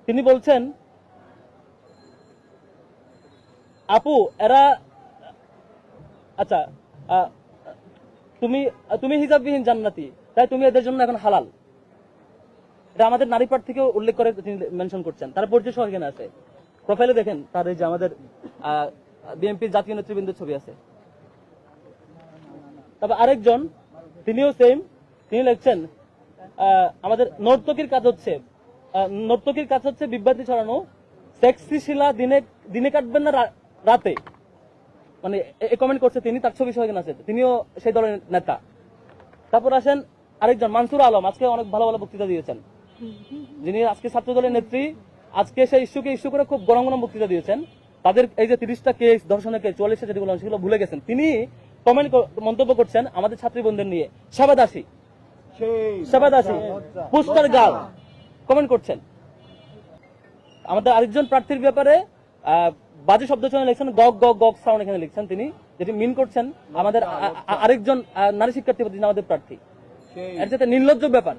তিনি বলছেন আপু এরা আচ্ছা তুমি তুমি হিজাববিহীন জান্নাতি, তাই তুমি এদের জন্য এখন হালাল। এটা আমাদের নারী প্রার্থীকেও উল্লেখ করে তিনি মেনশন করছেন। তার পরিচয় সহ এখানে আছে, প্রোফাইলে দেখেন তার এই যে আমাদের বিএনপির জাতীয় নেতৃবৃন্দের ছবি আছে। তবে আরেকজন তিনিও সেম, তিনি লিখছেন আমাদের নর্তকীর কাজ হচ্ছে বিভ্রান্তি ছড়ানো, সেক্সি শিলা দিনে কাটবেন না রাতে, মানে কমেন্ট করছে তিনি, তার ছবি সহ এখানে আছে, তিনিও সেই দলের নেতা। তারপর আসেন আরেকজন মানসুর আলম, আজকে অনেক ভালো ভালো বক্তৃতা দিয়েছেন, যিনি আজকে ছাত্র দলের নেত্রী, আজকে সেই ইস্যু করে খুব গরম গরম বক্তৃতা দিয়েছেন। তাদের এই যে 30টা কেস, ধর্ষণের কেস, 44টা যেগুলো সেগুলো ভুলে গেছেন। তিনি মন্তব্য করছেন আমাদের ছাত্রী বোনদের নিয়ে, সেবাদাসী পুস্টার গার্ল কমেন্ট করছেন। আমাদের আরেকজন প্রার্থীর ব্যাপারে বাজে শব্দ চয়ন লিখছেন, গগ গগ গগ সাউন্ড এখানে লিখছেন তিনি, যেটি মিন করছেন আমাদের আরেকজন নারী শিক্ষার্থী আমাদের প্রার্থী। এর সাথে নির্লজ্জ ব্যাপার।